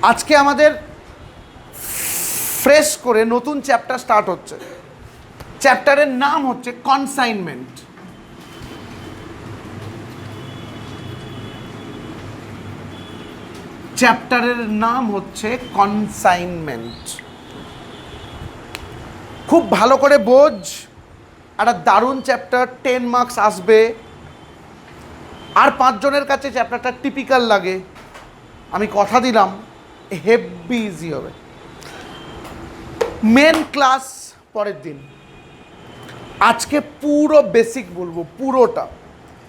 আজকে আমাদের ফ্রেশ করে নতুন চ্যাপ্টার স্টার্ট হচ্ছে। চ্যাপ্টারের নাম হচ্ছে কনসাইনমেন্ট। চ্যাপ্টারের নাম হচ্ছে কনসাইনমেন্ট। খুব ভালো করে বোঝ, একটা দারুণ চ্যাপ্টার, 10 মার্কস আসবে। আর 5 জনের কাছে চ্যাপ্টারটা টিপিক্যাল লাগে, আমি কথা দিলাম হেভি ইজি হবে। মেন ক্লাস পরের দিন। আজকে পুরো বেসিক বলবো, পুরোটা,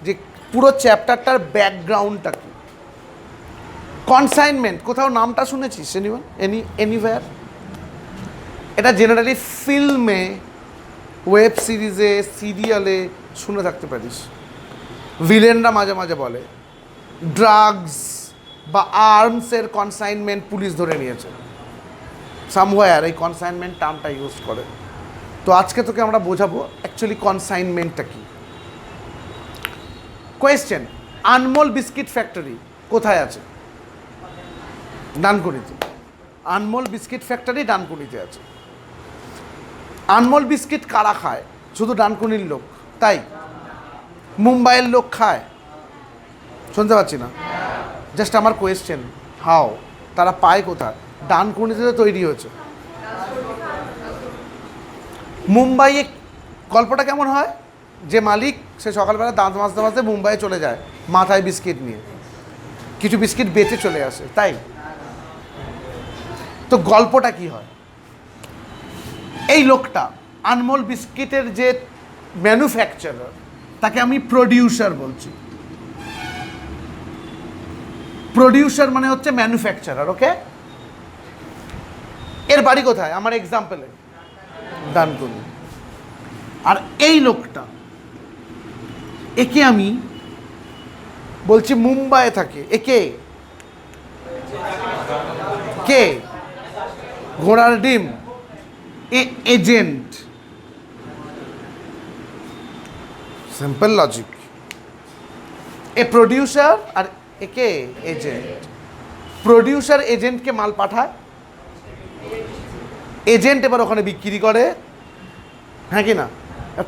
যে পুরো চ্যাপ্টারটার ব্যাকগ্রাউন্ডটা কি। কনসাইনমেন্ট কোথাও নামটা শুনেছিস এনিওয়্যার? এটা জেনারেলি ফিল্মে, ওয়েব সিরিজে, সিরিয়ালে শুনে থাকতে পারিস। ভিলেনরা মাঝে মাঝে বলে ড্রাগস বা আর্মসের কনসাইনমেন্ট পুলিশ ধরে নিয়েছে, সামওয়্যার এই কনসাইনমেন্ট টার্মটা ইউজ করে। তো আজকে তোকে আমরা বোঝাবো অ্যাকচুয়ালি কনসাইনমেন্টটা কি। কোয়েশ্চেন, আনমোল বিস্কিট ফ্যাক্টরি কোথায় আছে? ডানকুনিতে। আনমোল বিস্কিট ফ্যাক্টরি ডানকুনিতে আছে। আনমোল বিস্কিট কারা খায়? শুধু ডানকুনির লোক তাই? মুম্বাইয়ের লোক খায়? শুনতে পাচ্ছি না, জাস্ট আমার কোয়েশ্চেন, হাও তারা পায় কোথায়? ডানকুনিতে তো তৈরি হয়েছে। মুম্বাইয়ে গল্পটা কেমন হয়? যে মালিক, সে সকালবেলা দাঁত মাজতে মাজতে মুম্বাইয়ে চলে যায় মাথায় বিস্কিট নিয়ে, কিছু বিস্কিট বেঁচে চলে আসে, তাই? তো গল্পটা কি হয়? এই লোকটা আনমোল বিস্কিটের যে ম্যানুফ্যাকচারার, তাকে আমি প্রডিউসার বলছি। প্রডিউসার মানে হচ্ছে ম্যানুফ্যাকচারার, ওকে? এর বাড়ি কোথায়? আমার এক্সাম্পলে ডানকুনি। আর এই লোকটা, একে আমি বলছি মুম্বাইয়ে থাকে। একে কে? ঘোড়ার ডিম। এজেন্ট। Simple logic. এ প্রডিউসার আর একে এজেন্ট। প্রডিউসার এজেন্টকে মাল পাঠায়, এজেন্ট এবার ওখানে বিক্রি করে, হ্যাঁ কি না?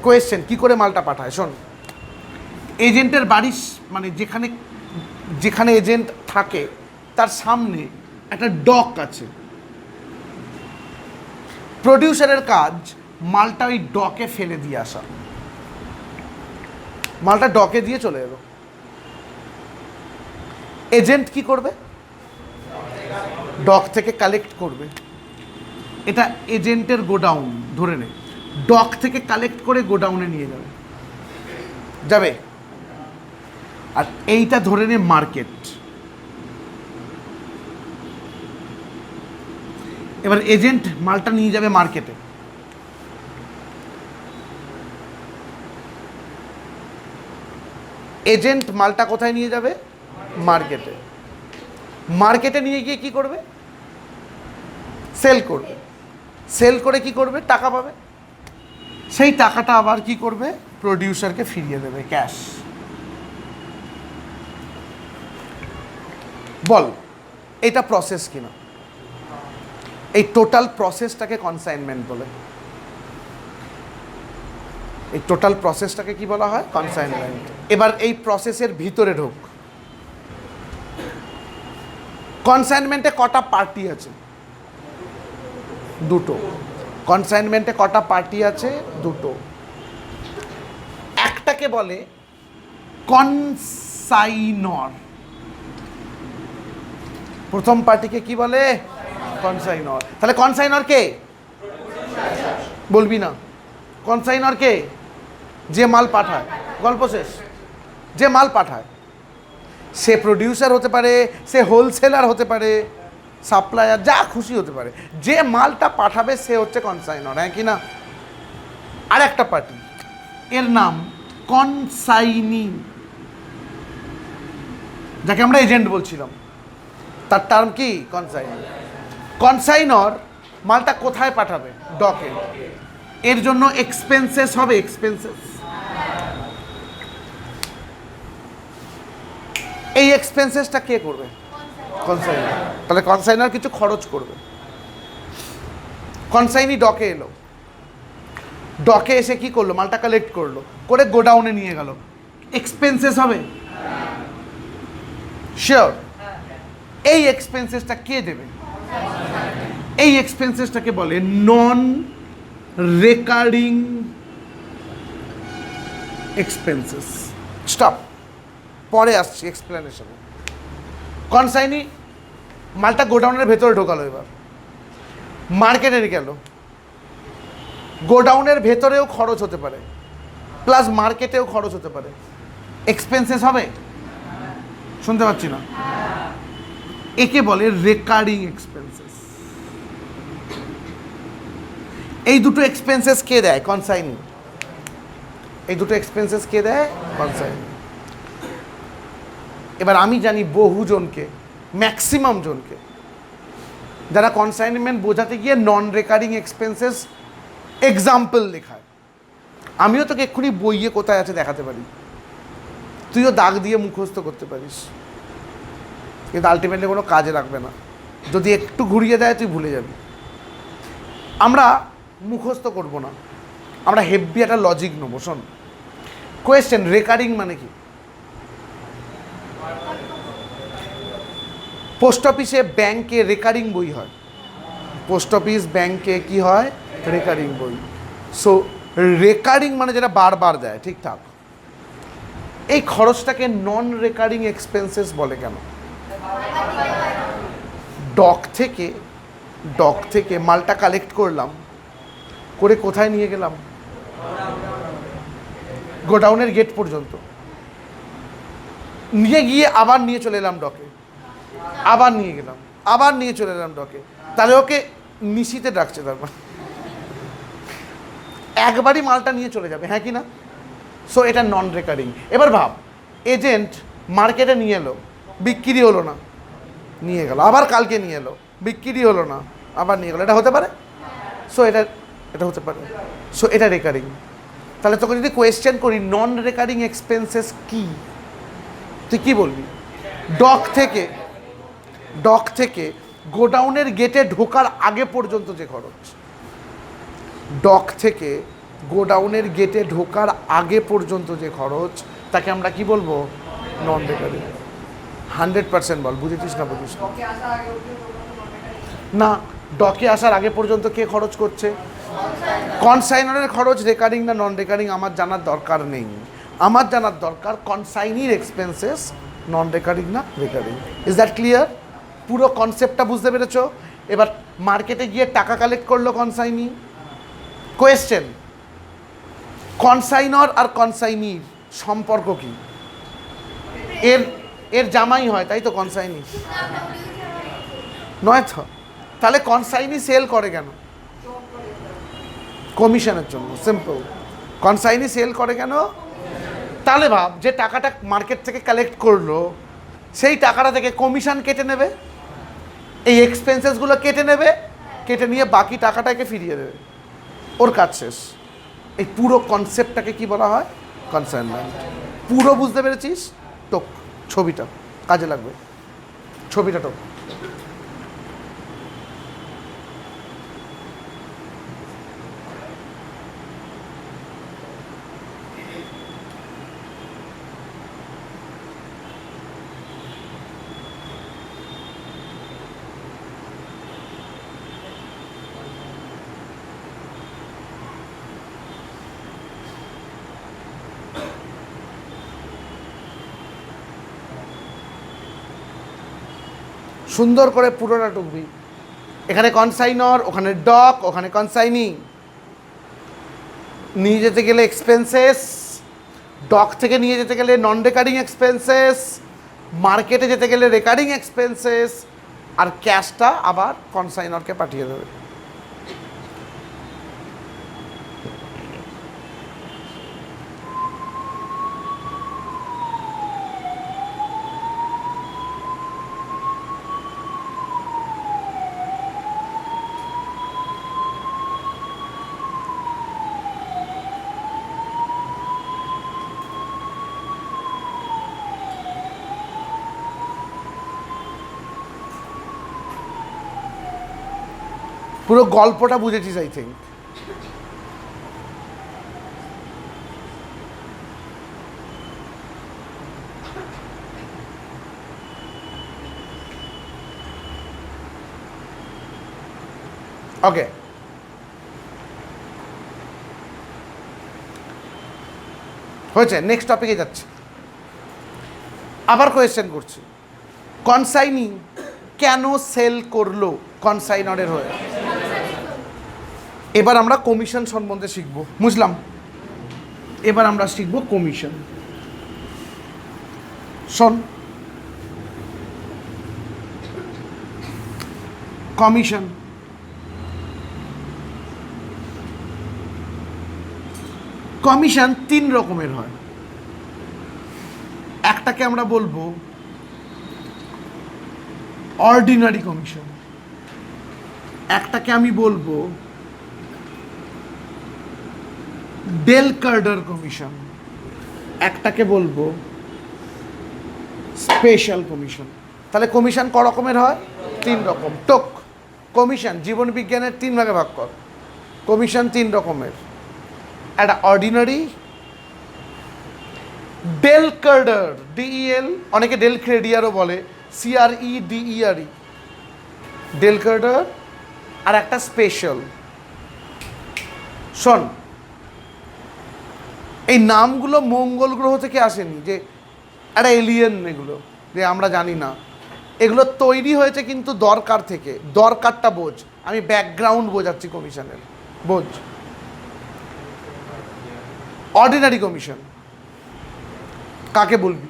কোয়েশ্চেন, কি করে মালটা পাঠায়? শোন, এজেন্টের বাড়ি মানে যেখানে যেখানে এজেন্ট থাকে তার সামনে একটা ডক আছে। প্রডিউসারের কাজ মালটা ওই ডকে ফেলে দিয়ে আসা। মালটা ডকে দিয়ে চলে এলো। এজেন্ট কি করবে? ডক থেকে কালেক্ট করবে। এটা এজেন্টের গোডাউন ধরে নে, ডক থেকে কালেক্ট করে গোডাউনে নিয়ে যাবে। আর এইটা ধরে নে মার্কেট। এবার এজেন্ট মালটা নিয়ে যাবে মার্কেটে। এজেন্ট মালটা কোথায় নিয়ে যাবে? মার্কেটে। মার্কেটে নিয়ে গিয়ে কি করবে? সেল করবে। সেল করে কি করবে? টাকা পাবে। সেই টাকাটা আবার কি করবে? প্রডিউসারকে ফিরিয়ে দেবে, ক্যাশ। বল এটা প্রসেস কিনা? এই টোটাল প্রসেসটাকে কনসাইনমেন্ট বলে। এই টোটাল প্রসেসটাকে কি বলা হয়? কনসাইনমেন্ট। এবার এই প্রসেসের ভিতরে ঢোক। কনসাইনমেন্টে কটা পার্টি আছে? দুটো। কনসাইনমেন্টে কটা পার্টি আছে? দুটো। একটাকে বলে কনসাইনর। প্রথম পার্টিকে কি বলে? কনসাইনর। তাহলে কনসাইনর কে? বলবি না? কনসাইনর কে? যে মাল পাঠায়। গল্প শেষ। যে মাল পাঠায়, সে প্রডিউসার হতে পারে, সে হোলসেলার হতে পারে, সাপ্লায়ার, যা খুশি হতে পারে। যে মালটা পাঠাবে সে হচ্ছে কনসাইনর, হ্যাঁ কি না? আর একটা পার্টি, এর নাম কনসাইনি, যাকে আমরা এজেন্ট বলছিলাম, তার টার্ম কি? কনসাইনর। কনসাইনর মালটা কোথায় পাঠাবে? ডকে। এর জন্য এক্সপেন্সেস হবে, এক্সপেন্সেস। এই এক্সপেন্সেসটা কে করবে? কনসাইনার। তাহলে কনসাইনার কিছু খরচ করবে। কনসাইনি ডকে এলো, ডকে এসে কি করলো, মালটা কালেক্ট করলো, করে গোডাউনে নিয়ে গেল, এক্সপেন্সেস হবে? শিওর। এই এক্সপেন্সেসটা কে দেবে? এই এক্সপেন্সেসটাকে বলে নন রেকারিং এক্সপেন্সেস। স্টপ, পরে আসছি এক্সপ্লেনেশনে। কনসাইনি মালটা গোডাউনের ভেতরে ঢোকালো, এবার মার্কেটে গেল, গোডাউনের ভেতরেও খরচ হতে পারে, প্লাস মার্কেটেও খরচ হতে পারে, এক্সপেন্সেস হবে? শুনতে পাচ্ছি না। একে বলে রেকারিং এক্সপেন্সেস। এই দুটো এক্সপেন্সেস কে দেয়? কনসাইনি। এই দুটো এক্সপেন্সেস কে দেয়? কনসাইনি। এবার আমি জানি বহুজনকে, ম্যাক্সিমাম জনকে, যারা কনসাইনমেন্ট বোঝাতে গিয়ে নন রেকারিং এক্সপেন্সেস এক্সাম্পল লেখায়। আমিও তোকে এক্ষুনি বইয়ে কোথায় আছে দেখাতে পারি, তুইও দাগ দিয়ে মুখস্থ করতে পারিস, কিন্তু আলটিমেটলি কোনো কাজে লাগবে না। যদি একটু ঘুরিয়ে দেয় তুই ভুলে যাবি। আমরা মুখস্থ করব না, আমরা হেভি একটা লজিক নেবো। শোন, কোয়েশ্চেন, রেকারিং মানে কি? পোস্ট অফিসে, ব্যাংকে রেকারিং বই হয়। পোস্ট অফিস, ব্যাংকে কি হয়? রেকারিং বই। সো রেকারিং মানে যেটা বারবার দেয়, ঠিকঠাক। এই খরচটাকে নন রেকারিং এক্সপেন্সেস বলে কেন? ডক থেকে মালটা কালেক্ট করলাম, করে কোথায় নিয়ে গেলাম? গোডাউনের গেট পর্যন্ত নিয়ে গিয়ে আবার নিয়ে চলে এলাম ডকে, আবার নিয়ে গেলাম, আবার নিয়ে চলে এলাম ডকে। তাহলে ওকে নিশিতে ডাকছে, তারপর একবারই মালটা নিয়ে চলে যাবে, হ্যাঁ কি না? সো এটা নন রেকারিং। এবার ভাব, এজেন্ট মার্কেটে নিয়ে এলো, বিক্রি হলো না, নিয়ে গেল, আবার কালকে নিয়ে এলো, বিক্রি হলো না, আবার নিয়ে গেলো। এটা হতে পারে? সো এটা হতে পারে। সো এটা রেকারিং। তাহলে তোকে যদি কোয়েশ্চেন করি নন রেকারিং এক্সপেন্সেস কি, তুই কি বলবি? ডক থেকে গোডাউনের গেটে ঢোকার আগে পর্যন্ত যে খরচ, ডক থেকে গোডাউনের গেটে ঢোকার আগে পর্যন্ত যে খরচ, তাকে আমরা কি বলবো? নন রেকারিং। 100% বল, বুঝেছিস না বুঝিস না? ডকে আসার আগে পর্যন্ত কে খরচ করছে? কনসাইনারের খরচ রেকারিং না নন রেকারিং আমার জানার দরকার নেই। আমার জানার দরকার কনসাইনির এক্সপেন্সেস নন রেকারিং না রেকারিং। Is that clear? পুরো কনসেপ্টটা বুঝতে পেরেছো? এবার মার্কেটে গিয়ে টাকা কালেক্ট করলো কনসাইনি। কোয়েশ্চেন, কনসাইনর আর কনসাইনির সম্পর্ক কি? এর জামাই হয়, তাই তো কনসাইনি? নয় তো? তাহলে কনসাইনি সেল করে কেন? কমিশনের জন্য। সিম্পল। কনসাইনি সেল করে কেন? তাহলে ভাব, যে টাকাটা মার্কেট থেকে কালেক্ট করলো, সেই টাকাটা থেকে কমিশন কেটে নেবে, এই এক্সপেন্সেসগুলো কেটে নেবে, কেটে নিয়ে বাকি টাকাটাকে ফিরিয়ে দেবে, ওর কাজ শেষ। এই পুরো কনসেপ্টটাকে কি বলা হয়? কনসাইনমেন্ট। পুরো বুঝতে পেরেছিস? টোক ছবিটা কাজে লাগবে, ছবিটা টোক। সুন্দর করে পুরোটা টুকবি। এখানে কনসাইনর, ওখানে ডক, ওখানে কনসাইনি। নিয়ে যেতে গেলে এক্সপেন্সেস, ডক থেকে নিয়ে যেতে গেলে নন রেকারিং এক্সপেন্সেস, মার্কেটে যেতে গেলে রেকারিং এক্সপেন্সেস, আর ক্যাশটা আবার কনসাইনরকে পাঠিয়ে দেবে। পুরো গল্পটা বুঝেছিস আই থিঙ্ক। ওকে, হয়েছে, নেক্সট টপিকে যাচ্ছি। আবার কোয়েশ্চেন করছি, কনসাইনি কেন সেল করলো কনসাইনরের হয়ে? এবার আমরা কমিশন সম্বন্ধে শিখব, বুঝলাম? এবার আমরা শিখব কমিশন। শোন, কমিশন কমিশন 3 রকমের হয়। একটাকে আমরা বলবো অর্ডিনারি কমিশন, একটাকে আমি বলবো ডেল কার্ডার কমিশন, একটাকে বলবো স্পেশাল কমিশন। তাহলে কমিশন ক রকমের হয়? 3 রকম। টোক কমিশন জীবন বিজ্ঞানের 3 ভাগে ভাগ কর। কমিশন 3 রকমের, একটা অর্ডিনারি, ডেল কার্ডার, ডিইএল, অনেকে ডেল ক্রেডিয়ারও বলে, CREDERE, ডেল কার্ডার, আর একটা স্পেশাল। শোন, এই নামগুলো মঙ্গল গ্রহ থেকে আসেনি যে একটা এলিয়েন, এগুলো যে আমরা জানি না, এগুলো তৈরি হয়েছে কিন্তু দরকার থেকে। দরকারটা বোঝ, আমি ব্যাকগ্রাউন্ড বোঝাচ্ছি কমিশনের, বোঝ। অর্ডিনারি কমিশন কাকে বলবি?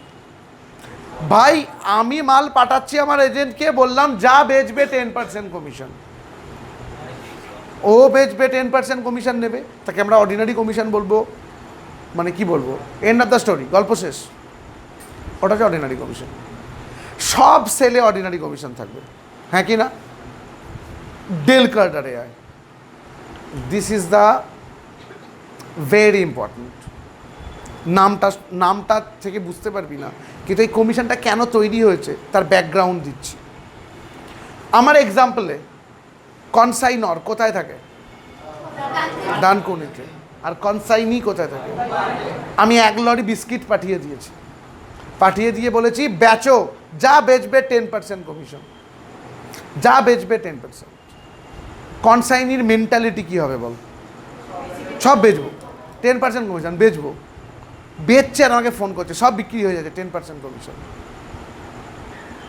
ভাই আমি মাল পাঠাচ্ছি আমার এজেন্টকে, বললাম যা বেচবে 10% কমিশন, ও বেচবে 10% কমিশন নেবে, তাকে আমরা অর্ডিনারি কমিশন বলবো। মানে কি বলবো, এন্ড অফ দ্য স্টোরি, গল্প শেষ। ওটা হচ্ছে অর্ডিনারি কমিশন। সব সেলে অর্ডিনারি কমিশন থাকবে, হ্যাঁ কি না? ডেল কার্ডারে আয়, this is the very important. নামটা থেকে বুঝতে পারবি না, কিন্তু এই কমিশনটা কেন তৈরি হয়েছে তার ব্যাকগ্রাউন্ড দিচ্ছি। আমার এক্সাম্পলে কনসাইনর কোথায় থাকে? ডানকুনিতে। আর কনসাইনি কোথায় থাকে? আমি 1 লরি বিস্কিট পাঠিয়ে দিয়েছি, পাঠিয়ে দিয়ে বলেছি বেচো, যা বেচবে 10% কমিশন, যা বেচবে 10%। কনসাইনির মেন্টালিটি কী হবে বল? সব বেচবো, 10% কমিশন, বেচবো। বেচছে আর আমাকে ফোন করছে, সব বিক্রি হয়ে যাচ্ছে, 10% কমিশন।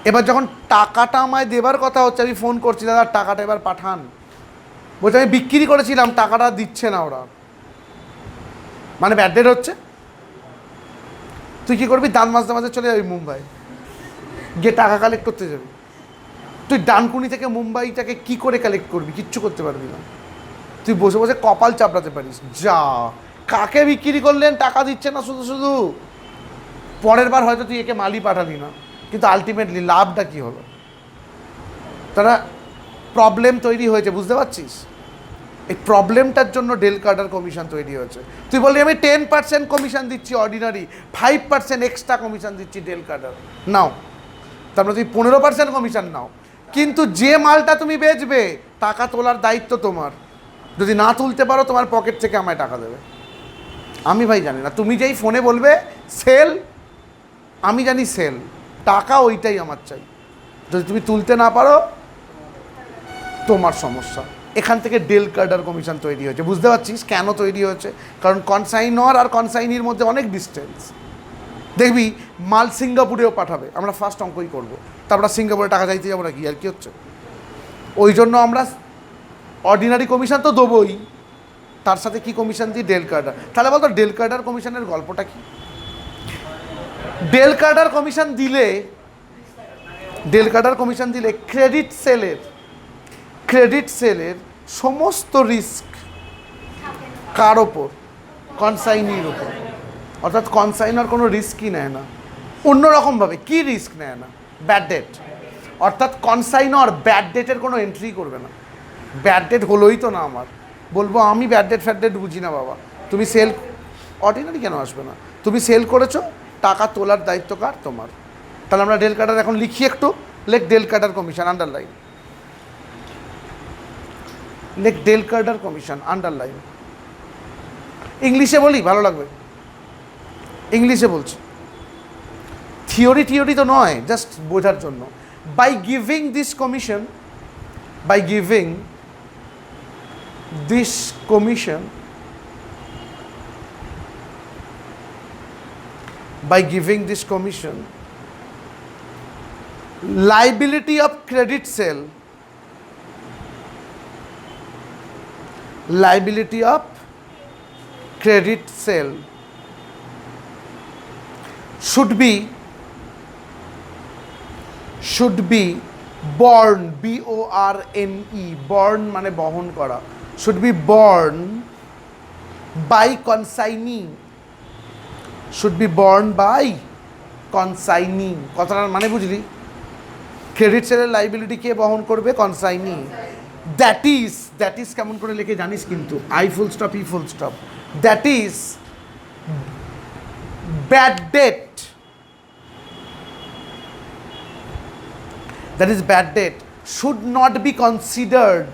এবার যখন টাকাটা আমায় দেবার কথা হচ্ছে, আমি ফোন করছি, দাদা টাকাটা এবার পাঠান। বলছে আমি বিক্রি করেছিলাম, টাকাটা দিচ্ছে না ওরা, মানে ব্যাড ডেট হচ্ছে। তুই কী করবি? দাঁত মাজতে মাজতে চলে যাবি মুম্বাই, গিয়ে টাকা কালেক্ট করতে যাবি। তুই ডানকুনি থেকে মুম্বাইটাকে কি করে কালেক্ট করবি? কিচ্ছু করতে পারবি না। তুই বসে বসে কপাল চাপড়াতে পারিস, যা কাকে বিক্রি করলেন, টাকা দিচ্ছে না শুধু শুধু। পরের বার হয়তো তুই একে মালই পাঠালি না, কিন্তু আলটিমেটলি লাভটা কী হলো? তারা প্রবলেম তৈরি হয়েছে, বুঝতে পারছিস? এই প্রবলেমটার জন্য ডেল কার্ডার কমিশন তৈরি হয়েছে। তুই বললি আমি 10% কমিশন দিচ্ছি অর্ডিনারি, 5% এক্সট্রা কমিশন দিচ্ছি ডেল কার্ডার, নাও। তারপরে তুই 15% কমিশন নাও, কিন্তু যে মালটা তুমি বেচবে টাকা তোলার দায়িত্ব তোমার। যদি না তুলতে পারো তোমার পকেট থেকে আমায় টাকা দেবে। আমি ভাই জানি না, তুমি যেই ফোনে বলবে সেল, আমি জানি সেল, টাকা ওইটাই আমার চাই। যদি তুমি তুলতে না পারো তোমার সমস্যা। এখান থেকে ডেল কার্ডার কমিশন তৈরি হয়েছে, বুঝতে পারছিস কেন তৈরি হয়েছে? কারণ কনসাইনর আর কনসাইনির মধ্যে অনেক ডিস্টেন্স। দেখবি মাল সিঙ্গাপুরেও পাঠাবে, আমরা ফার্স্ট অঙ্কই করবো, তারপরে সিঙ্গাপুরে টাকা চাইতে যাবো না, কি আর কি হচ্ছে? ওই জন্য আমরা অর্ডিনারি কমিশন তো দেবোই, তার সাথে কি কমিশন দিই? ডেল কার্ডার। তাহলে বলতো ডেল কার্ডার কমিশনের গল্পটা কি? ডেল কার্ডার কমিশন দিলে ক্রেডিট সেলের সমস্ত রিস্ক কার ওপর? কনসাইনির ওপর। অর্থাৎ কনসাইনার কোনো রিস্কই নেয় না। অন্যরকমভাবে কি রিস্ক নেয় না? Bad date. অর্থাৎ কনসাইনর ব্যাড ডেটের কোনো এন্ট্রি করবে না। ব্যাড ডেট হলোই তো না আমার, বলবো আমি ব্যাড ডেট ফ্যাড ডেট বুঝি না বাবা। তুমি সেল, অর্ডিনারি কেন আসবে না? তুমি সেল করেছো, টাকা তোলার দায়িত্ব কার? তোমার। তাহলে আমরা ডেল কার্ডার এখন লিখি, একটু লেখ ডেল কার্ডার কমিশন, আন্ডারলাইন। লেখ ডেল কার্টার কমিশন, আন্ডারলাইন। ইংলিশে বলি, ভালো লাগবে, ইংলিশে বলছি, থিওরি তো নয়, জাস্ট বোঝার জন্য। By giving this commission, by giving this commission, liability of credit sale should be borne, B-O-R-N-E, borne মানে বহন করা, should be borne by consignee, কথাটার মানে বুঝলি? ক্রেডিট সেলের লাইবিলিটি কে বহন করবে? কনসাইনি। দ্যাট ইজ কেমন করে লিখে জানিস কিন্তু, I full stop, E full stop, that is bad debt, should not be considered,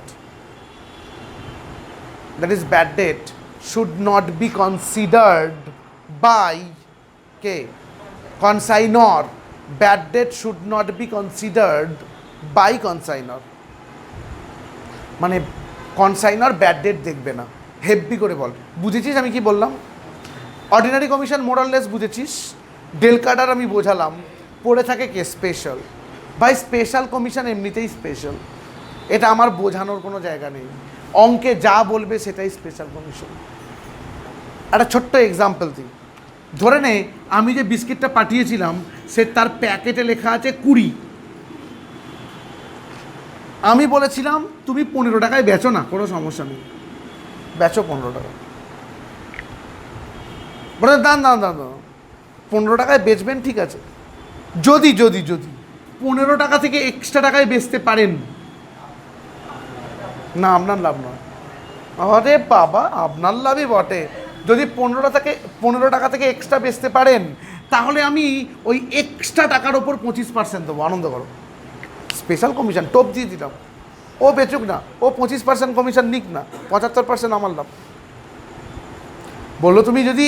by K? consignor. Bad debt should not be considered by consignor, মানে কনসাইনর ব্যাড ডেট দেখবে না। হেভি করে বল, বুঝেছিস আমি কি বললাম? অর্ডিনারি কমিশন মোরাললেস বুঝেছিস, ডেল কার্টার আমি বোঝালাম, পড়ে থাকে কে? স্পেশাল। ভাই স্পেশাল কমিশন এমনিতেই স্পেশাল, এটা আমার বোঝানোর কোনো জায়গা নেই, অঙ্কে যা বলবে সেটাই স্পেশাল কমিশন। একটা ছোট্ট এক্সাম্পল দিই, ধরে নে আমি যে বিস্কিটটা পাঠিয়েছিলাম সে তার প্যাকেটে লেখা আছে 20, আমি বলেছিলাম তুমি 15 টাকায় বেচো না, কোনো সমস্যা নেই, বেচো 15 টাকা, বলে দান 15 টাকায় বেচবেন, ঠিক আছে, যদি 15 টাকা থেকে এক্সট্রা টাকায় বেচতে পারেন, না আপনার লাভ নয়। আরে বাবা, আপনার লাভই বটে, যদি 15 টাকা থেকে এক্সট্রা বেচতে পারেন তাহলে আমি ওই এক্সট্রা টাকার ওপর 25% দেবো, আনন্দ করো। স্পেশাল কমিশন টোপ দিয়ে দিলাম, ও বেচুক না, ও 25% কমিশন নিক না, 75% আমার লাভ। বললো তুমি যদি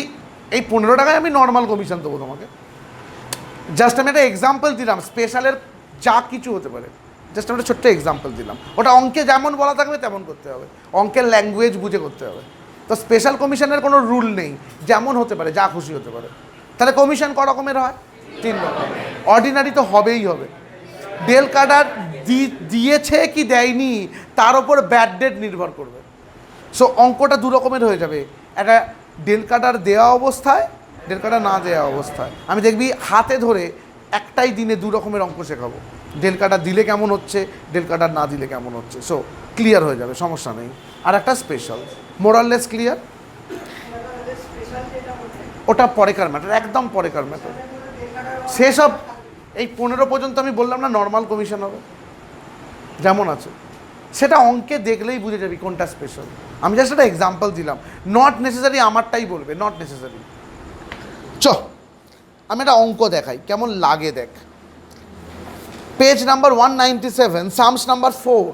এই 15 টাকায় আমি নর্মাল কমিশন দেবো তোমাকে, জাস্ট আমি একটা এক্সাম্পল দিলাম, স্পেশালের যা কিছু হতে পারে, জাস্ট আমরা ছোট্ট এক্সাম্পল দিলাম, ওটা অঙ্কে যেমন বলা থাকবে তেমন করতে হবে, অঙ্কের ল্যাঙ্গুয়েজ বুঝে করতে হবে। তো স্পেশাল কমিশনের কোনো রুল নেই, যেমন হতে পারে, যা খুশি হতে পারে। তাহলে কমিশন ক রকমের হয়? 3 রকম। অর্ডিনারি তো হবেই হবে, ডেল কার্টার দিয়েছে কি দেয়নি তার ওপর ব্যাড ডেট নির্ভর করবে। সো অঙ্কটা 2 রকমের হয়ে যাবে, একটা ডেল কার্টার দেওয়া অবস্থায়, ডেল কার্টার না দেওয়া অবস্থায়। আমি দেখবি হাতে ধরে একটাই দিনে 2 রকমের অঙ্ক শেখাবো, ডেল কার্টার দিলে কেমন হচ্ছে, ডেল কার্টার না দিলে কেমন হচ্ছে। সো ক্লিয়ার হয়ে যাবে, সমস্যা নেই। আর একটা স্পেশাল, মোরাললেস ক্লিয়ার, ওটা পরেকার ম্যাটার, একদম পরেকার ম্যাটার। সেসব এই 15 পর্যন্ত আমি বললাম না নর্মাল কমিশন হবে, যেমন আছে সেটা অঙ্কে দেখলেই বুঝে যাবি কোনটা স্পেশাল। আমি জাস্ট একটা এক্সাম্পল দিলাম, নট নেসেসারি আমারটাই বলবে, নট নেসেসারি। আমি একটা অঙ্ক দেখাই কেমন লাগে, দেখ page number 197, sums number 4,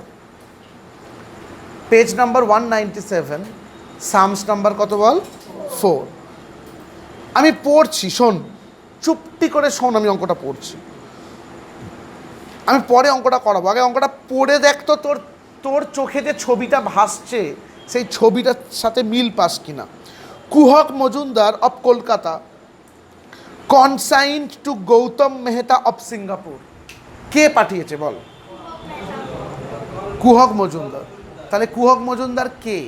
page number 197, sums number কত বল? 4। আমি পড়ছি, শোন, চুপটি করে শোন, আমি অঙ্কটা পড়ছি, আমি পরে অঙ্কটা করাবো, আগে অঙ্কটা পড়ে দেখ তো তোর চোখে যে ছবিটা ভাসছে সেই ছবিটার সাথে মিল পাস কিনা। Kuhak Majumdar of Kolkata consigned to Gautam Mehta of Singapore, কে পাঠিয়েছে বল? কুহক মজুমদার। তাহলে কুহক মজুমদার কে?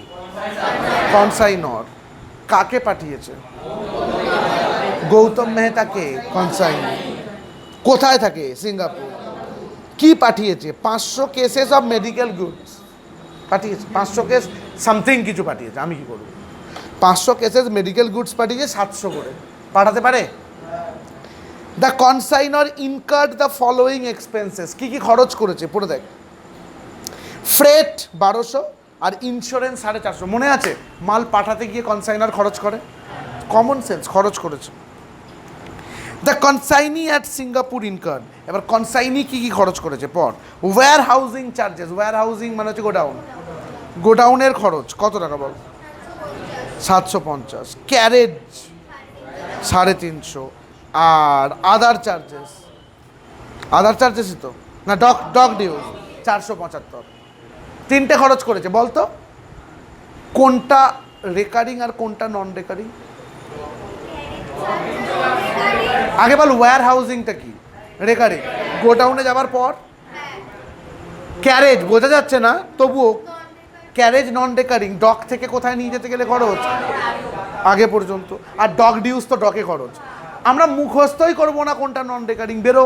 কনসাইনর। কাকে পাঠিয়েছে? গৌতম মেহতা কে? কনসাইনর। কোথায় থাকে? সিঙ্গাপুর। কি পাঠিয়েছে? 500 কেসেস অফ মেডিকেল গুডস পাঠিয়েছে, 500 কেস সামথিং কিছু পাঠিয়েছে, আমি কি করব? 500 কেসেস মেডিকেল গুডস পাঠিয়েছে 700 করে, পাঠাতে পারে? The consignor incurred the following expenses, কী কী খরচ করেছে পড়ে দেখ। ফ্রেট 1200 আর ইন্স্যুরেন্স 450, মনে আছে? মাল পাঠাতে গিয়ে কনসাইনার খরচ করে, কমন সেন্স, খরচ করেছে। The consignee at Singapore incurred, এবার কনসাইনি কী কী খরচ করেছে পর। Warehousing charges, warehousing মানে হচ্ছে গোডাউন, গোডাউনের খরচ কত টাকা বল? 750, ক্যারেজ 350, আর আদার চার্জেসই তো না, ডগ ডিউজ 475। তিনটে খরচ করেছে, বলতো কোনটা রেকারিং আর কোনটা নন রেকারিং? আগে বল ওয়্যার হাউজিংটা কি রেকারিং, গোডাউনে যাবার পর ক্যারেজ বোঝা যাচ্ছে না তবুও ক্যারেজ নন রেকারিং, ডক থেকে কোথায় নিয়ে যেতে গেলে খরচ আগে পর্যন্ত, আর ডগ ডিউজ তো ডকে খরচ। আমরা মুখস্থই করবো না কোনটা নন রেকারিং, বেরো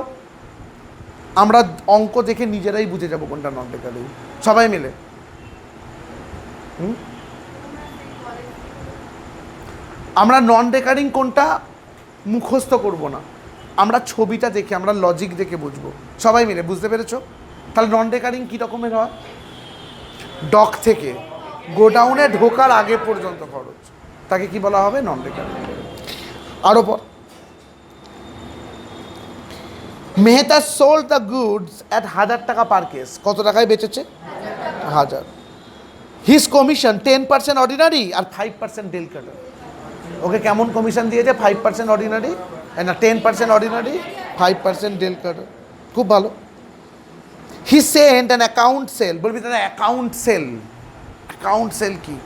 আমরা অঙ্ক দেখে নিজেরাই বুঝে যাব কোনটা নন রেকারিং সবাই মিলে। আমরা নন রেকারিং কোনটা মুখস্থ করব না, আমরা ছবিটা দেখে, আমরা লজিক দেখে বুঝবো সবাই মিলে, বুঝতে পেরেছো? তাহলে নন রেকারিং কী রকমের হয়? ডক থেকে গোডাউনে ঢোকার আগে পর্যন্ত খরচ, তাকে কি বলা হবে? নন রেকারিং। আরও পর, Mehta sold the goods at 1000 টাকা পার কেস, কত টাকায় বেচেছে? 1000। হিজ কমিশন 10% অর্ডিনারি আর 5% ডেল কাটার। ওকে কেমন কমিশন দিয়েছে? 5% অর্ডিনারি, না 10% অর্ডিনারি, 5% ডেল কাটার। খুব ভালো। He sent an account sale, বলবি দাদা অ্যাকাউন্ট সেল কি?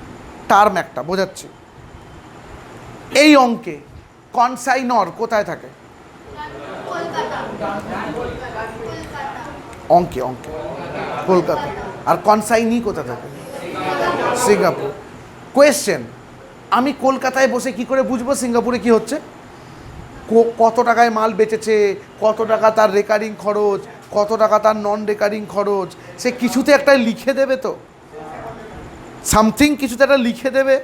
টার্ম একটা বোঝাচ্ছি। এই অঙ্কে কনসাইনর কোথায় থাকে? অঙ্কে কলকাতা। আর কনসাইনি কোথায় থাকে? সিঙ্গাপুর। কোয়েশ্চেন, আমি কলকাতায় বসে কি করে বুঝবো সিঙ্গাপুরে কি হচ্ছে? কত টাকায় মাল বেচেছে, কত টাকা তার রেকারিং খরচ, কত টাকা তার নন রেকারিং খরচ, সে কিছুতে একটা লিখে দেবে তো, সামথিং কিছুতে একটা লিখে দেবে।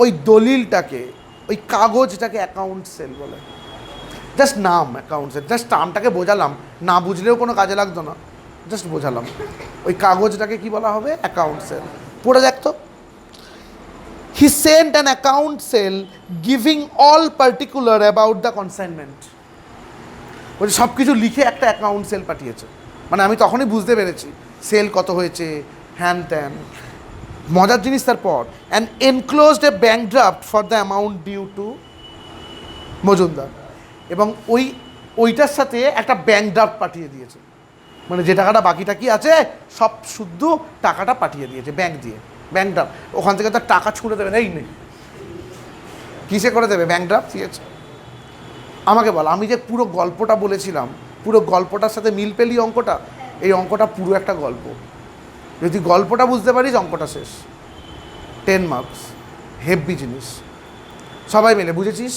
ওই দলিলটাকে, ওই কাগজটাকে অ্যাকাউন্ট সেল বলে। জাস্ট নাম অ্যাকাউন্ট সেল, জাস্ট টার্মটাকে বোঝালাম, না বুঝলেও কোনো কাজে লাগতো না, জাস্ট বোঝালাম। ওই কাগজটাকে কি বলা হবে? Account sale. পড়ে দেখতো, he sent an account sale giving all particular about the consignment. বলছে সব কিছু লিখে একটা অ্যাকাউন্ট সেল পাঠিয়েছে, মানে আমি তখনই বুঝতে পেরেছি সেল কত হয়েছে, হ্যান ত্যান। মজার জিনিস তারপর, and enclosed a bank draft for the amount due to Majumdar, এবং ওইটার সাথে একটা ব্যাঙ্ক ড্রাফট পাঠিয়ে দিয়েছে, মানে যে টাকাটা বাকিটা কি আছে সব শুদ্ধ টাকাটা পাঠিয়ে দিয়েছে ব্যাঙ্ক দিয়ে। ব্যাঙ্ক ড্রাফট, ওখান থেকে তার টাকা ছুঁড়ে দেবে, এই নেই, কিসে করে দেবে? ব্যাঙ্ক ড্রাফট দিয়েছে। আমাকে বল, আমি যে পুরো গল্পটা বলেছিলাম, পুরো গল্পটার সাথে মিল পেলি অঙ্কটা? এই অঙ্কটা পুরো একটা গল্প, যদি গল্পটা বুঝতে পারিস অঙ্কটা শেষ, 10 মার্কস, হেভি জিনিস। সবাই মিলে বুঝেছিস?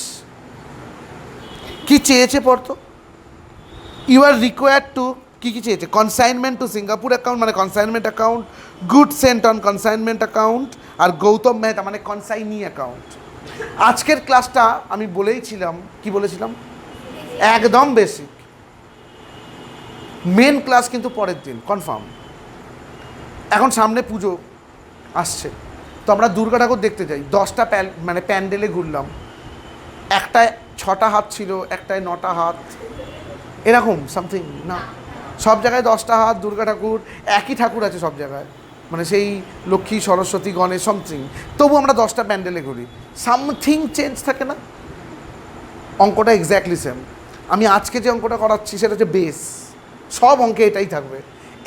কি চেয়েছে পড়তো? ইউ আর রিকোয়ার্ড টু, কী চেয়েছে? কনসাইনমেন্ট টু সিঙ্গাপুর অ্যাকাউন্ট মানে consignment account, good sent on consignment account, আর গৌতম মেহতা মানে কনসাইনি অ্যাকাউন্ট। আজকের ক্লাসটা আমি বলেইছিলাম, কি বলেছিলাম? একদম বেসিক। মেন ক্লাস কিন্তু পরের দিন কনফার্ম। এখন সামনে পুজো আসছে, তো আমরা দুর্গা ঠাকুর দেখতে যাই। 10টা মানে প্যান্ডেলে ঘুরলাম, একটায় 6টা হাত ছিল, একটায় 9টা হাত, এরকম সামথিং না, সব জায়গায় 10টা হাত দুর্গা ঠাকুর, একই ঠাকুর আছে সব জায়গায়, মানে সেই লক্ষ্মী সরস্বতী গণেশ সামথিং, তবু আমরা 10টা প্যান্ডেলে ঘুরি, সামথিং চেঞ্জ থাকে না? অঙ্কটা এক্স্যাক্টলি সেম। আমি আজকে যে অঙ্কটা করাচ্ছি সেটা হচ্ছে বেস, সব অঙ্কে এটাই থাকবে।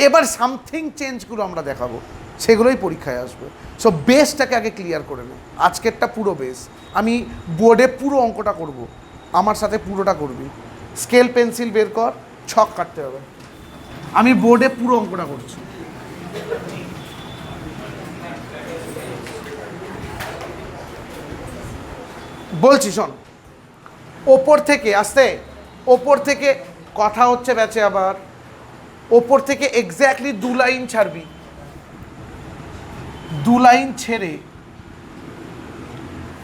এবার সামথিং চেঞ্জগুলো আমরা দেখাবো, সেগুলোই পরীক্ষায় আসবে। সো বেসটাকে আগে ক্লিয়ার করে নে। আজকেরটা পুরো বেস, আমি বোর্ডে পুরো অঙ্কটা করব, আমার সাথে পুরোটা করবি। স্কেল পেন্সিল বের কর, ছক কাটতে হবে। আমি বোর্ডে পুরো অঙ্কটা করছি। বলছি শোন, ওপর থেকে আসতে, ওপর থেকে কথা হচ্ছে ব্যাচে, আবার ওপর থেকে এক্স্যাক্টলি 2 লাইন ছাড়বি, 2 লাইন ছেড়ে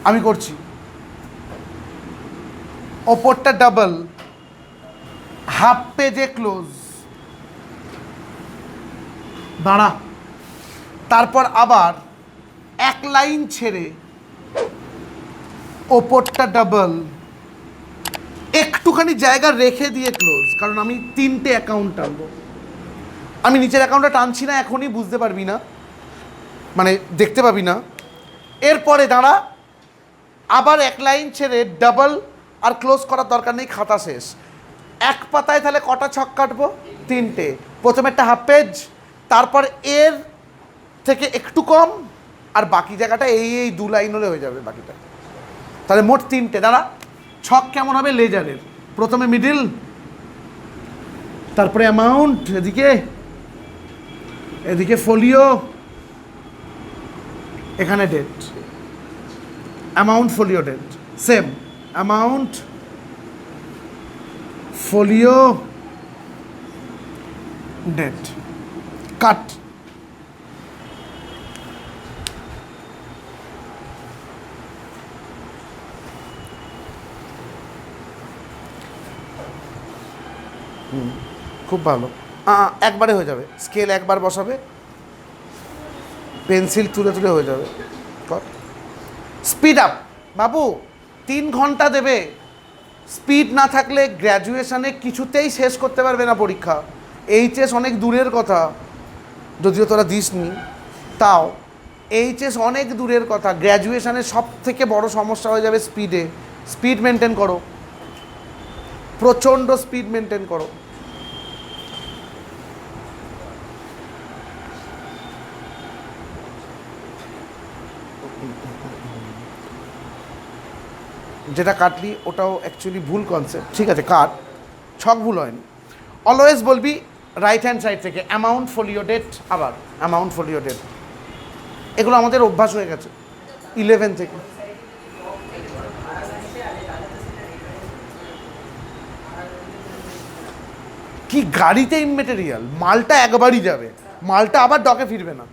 আমি করছি। ওপরটা ডাবল, হাফ পেজে ক্লোজ, দাঁড়া, তারপর আবার 1 লাইন ছেড়ে ওপরটা ডাবল, একটুখানি জায়গা রেখে দিয়ে ক্লোজ, কারণ আমি 3টে অ্যাকাউন্ট টানবো। আমি নিচের অ্যাকাউন্টটা টানছি না, এখনই বুঝতে পারবি না, মানে দেখতে পাবি না। এরপরে দাঁড়া, আবার এক লাইন ছেড়ে ডাবল, আর ক্লোজ করার দরকার নেই, খাতা শেষ। এক পাতায় তাহলে কটা ছক কাটবো? 3টে। প্রথমে একটা হাফ পেজ, তারপর এর থেকে একটু কম, আর বাকি জায়গাটা এই 2 লাইন হলে হয়ে যাবে বাকিটা। তাহলে মোট 3টে। দাঁড়া, ছক কেমন হবে? লেজারের প্রথমে মিডিল, তারপরে অ্যামাউন্ট, এদিকে ফোলিও, এখানে date. Amount, folio, date, same. Amount, folio, date, cut. খুব ভালো, একবারে হয়ে যাবে। স্কেল একবার বসাবে, পেন্সিল তুলে তুলে হয়ে যাবে। স্পিড আপ বাবু, 3 ঘন্টা দেবে। স্পিড না থাকলে গ্র্যাজুয়েশনে কিছুতেই শেষ করতে পারবে না পরীক্ষা। এইচএস অনেক দূরের কথা, যদিও তোরা দিসনি, তাও এইচএস অনেক দূরের কথা। গ্র্যাজুয়েশনের সব থেকে বড় সমস্যা হয়ে যাবে স্পিডে। স্পিড মেনটেন করো, প্রচণ্ড স্পিড মেনটেন করো। যেটা কাটলি ওটাও অ্যাকচুয়ালি ভুল কনসেপ্ট, ঠিক আছে কাট, ছক ভুল হয়নি। অলওয়েজ বলবি রাইট হ্যান্ড সাইড থেকে অ্যামাউন্ট, ফোলিও, ডেট, আবার অ্যামাউন্ট, ফোলিও, ডেট। এগুলো আমাদের অভ্যাস হয়ে গেছে 11 থেকে। কি গাড়িতে ইমমেটেরিয়াল, মালটা একবারই যাবে, মালটা আবার ডকে ফিরবে না।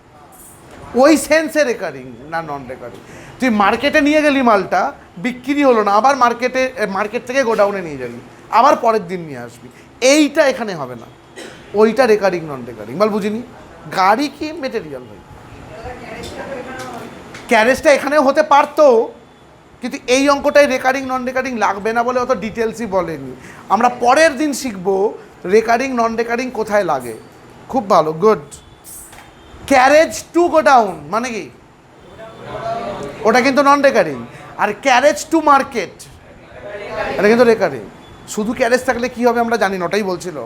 ওই সেন্সে রেকারিং না নন রেকারিং। তুই মার্কেটে নিয়ে গেলি, মালটা বিক্রি হলো না, আবার মার্কেট থেকে গোডাউনে নিয়ে যাবি, আবার পরের দিন নিয়ে আসবি। এইটা এখানে হবে না, ওইটা রেকারিং নন রেকারিং। বল বুঝিনি? গাড়ি কি মেটেরিয়াল ভাই, ক্যারেজটা এখানেও হতে পারতো, কিন্তু এই অঙ্কটাই রেকারিং নন রেকারিং লাগবে না বলে অত ডিটেলসই বলেনি। আমরা পরের দিন শিখবো রেকারিং নন রেকারিং কোথায় লাগে। খুব ভালো, গুড। ক্যারেজ টু গোডাউন মানে কি? ওটা কিন্তু নন রেকারিং। আর ক্যারেজ টু মার্কেট এটা কিন্তু রেকারিং। শুধু ক্যারেজ থাকলে কি হবে আমরা জানি না, ওটাই বলছিল।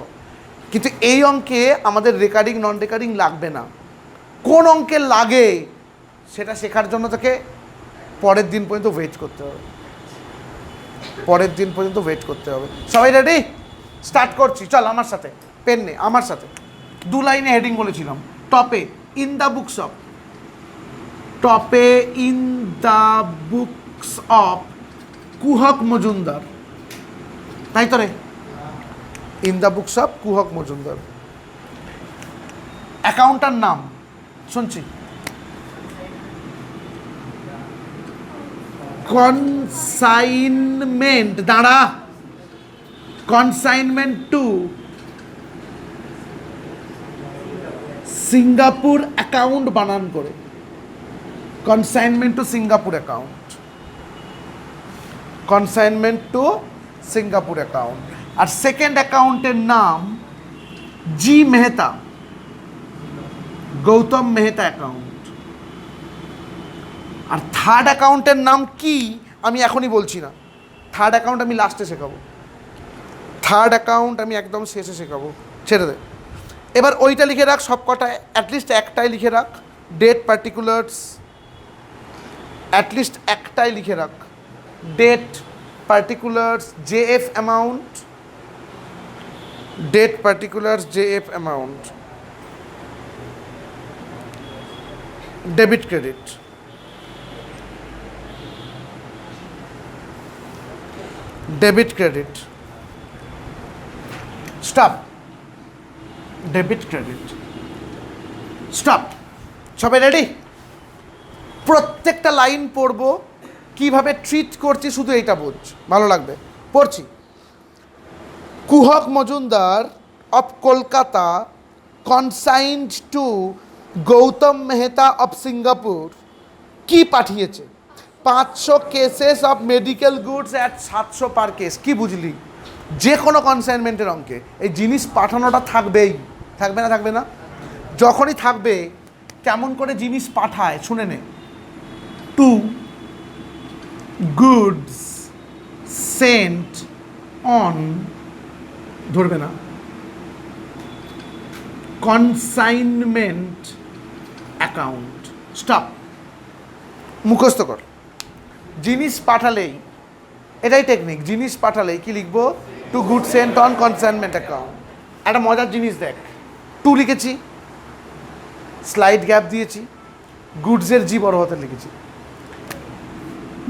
কিন্তু এই অঙ্কে আমাদের রেকারিং নন রেকারিং লাগবে না। কোন অঙ্কে লাগে সেটা শেখার জন্য তোকে পরের দিন পর্যন্ত ওয়েট করতে হবে, পরের দিন পর্যন্ত ওয়েট করতে হবে। সবাই রেডি? স্টার্ট করছি, চল আমার সাথে, পেন নে আমার সাথে। 2 লাইনে হেডিং বলেছিলাম। টপে ইন দ্য বুকস অফ, টপে in the books of Kuhak Majumdar, তাই তো রে? In the books of Kuhak Majumdar. অ্যাকাউন্টার নাম শুনছি, কনসাইনমেন্ট, দাঁড়া, কনসাইনমেন্ট টু সিঙ্গাপুর অ্যাকাউন্ট, বানান করে consignment to Singapore account, consignment to Singapore account. আর সেকেন্ড অ্যাকাউন্টের নাম জি মেহতা, গৌতম মেহতা অ্যাকাউন্ট। আর থার্ড অ্যাকাউন্টের নাম কি আমি এখনই বলছি না, থার্ড অ্যাকাউন্ট আমি লাস্টে শেখাবো, থার্ড অ্যাকাউন্ট আমি একদম শেষে শেখাবো, ছেড়ে দে। এবার ওইটা লিখে রাখ, সব কটা অ্যাটলিস্ট একটাই লিখে রাখ, ডেট পার্টিকুলার্স, অ্যাটলিস্ট একটাই লিখে রাখ, date particulars, JF amount, date particulars, JF amount, debit credit. Debit credit, stop, debit credit, stop. সবাই রেডি? প্রত্যেকটা লাইন পড়বো, কিভাবে ট্রিট করছি শুধু এইটা বোঝ, ভালো লাগবে। পড়ছি। Kuhak Majumdar of Kolkata consigned to Gautam Mehta of Singapore কি পাঠিয়েছে? 500 cases of medical goods at 700 per case. কি বুঝলি? যে কোনো কনসাইনমেন্টের অঙ্কে এই জিনিস পাঠানোটা থাকবেই, থাকবে না? থাকবে না? যখনই থাকবে কেমন করে জিনিস পাঠায় শুনে নে। টু গুডস সেন্ট অন, ধরবে না, কনসাইনমেন্ট অ্যাকাউন্ট। স্টপ, মুখস্থ কর। জিনিস পাঠালেই, এটাই টেকনিক, জিনিস পাঠালেই কি লিখবো? To good sent on consignment account. একটা মজার জিনিস দেখ, টু লিখেছি, স্লাইড গ্যাপ দিয়েছি, গুডসের জি বড় হাতে লিখেছি,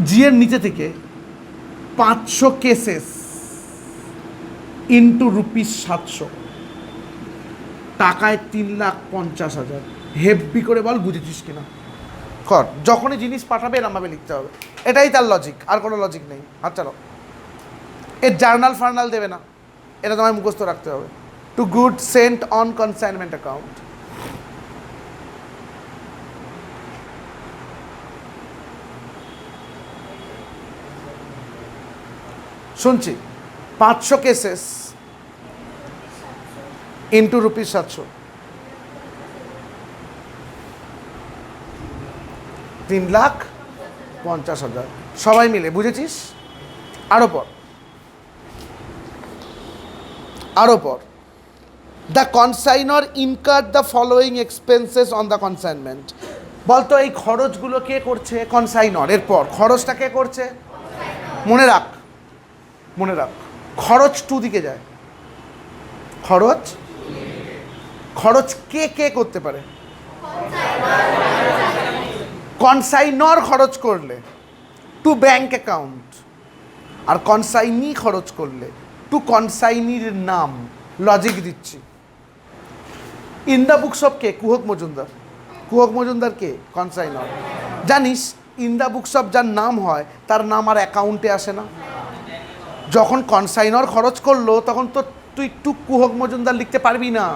জি এর নিচে থেকে 500 কেসেস ইন্টু ₹700, টাকায় 3,50,000। হেভি করে বল, বুঝেছিস কিনা কর। যখনই জিনিস পাঠাবে এরমভাবে লিখতে হবে, এটাই তার লজিক, আর কোনো লজিক নেই। আচ্ছা, চলো, এর জার্নাল ফার্নাল দেবে না, এটা তোমায় মুখস্থ রাখতে হবে। To good sent on consignment account. শুনছি, 500 কেসেস ইন্টু ₹700, 3,50,000, সবাই মিলে, বুঝেছিস? আরো পর, আরো পর। The কনসাইনর incur the following expenses on the consignment. বলতো এই খরচগুলো কে করছে? কনসাইনর। এরপর খরচটা কে করছে? মনে রাখ, মনে রাখ, খরচ টু দিকে যায়। খরচ, খরচ কে কে করতে পারে? কনসাইনর খরচ করলে টু ব্যাংক অ্যাকাউন্ট, আর কনসাইনি খরচ করলে টু কনসাইনির নাম। লজিক দিচ্ছি। ইন দ্য বুকস অফ কে? কুহক মজুমদার। কুহক মজুমদার কে? কনসাইনর। জানিস ইন দ্য বুকস অফ যার নাম হয় তার নাম আর অ্যাকাউন্টে আসে না। যখন কনসাইনর খরচ করলো তখন তো তুই টু কুহক মজুমদার লিখতে পারবি না,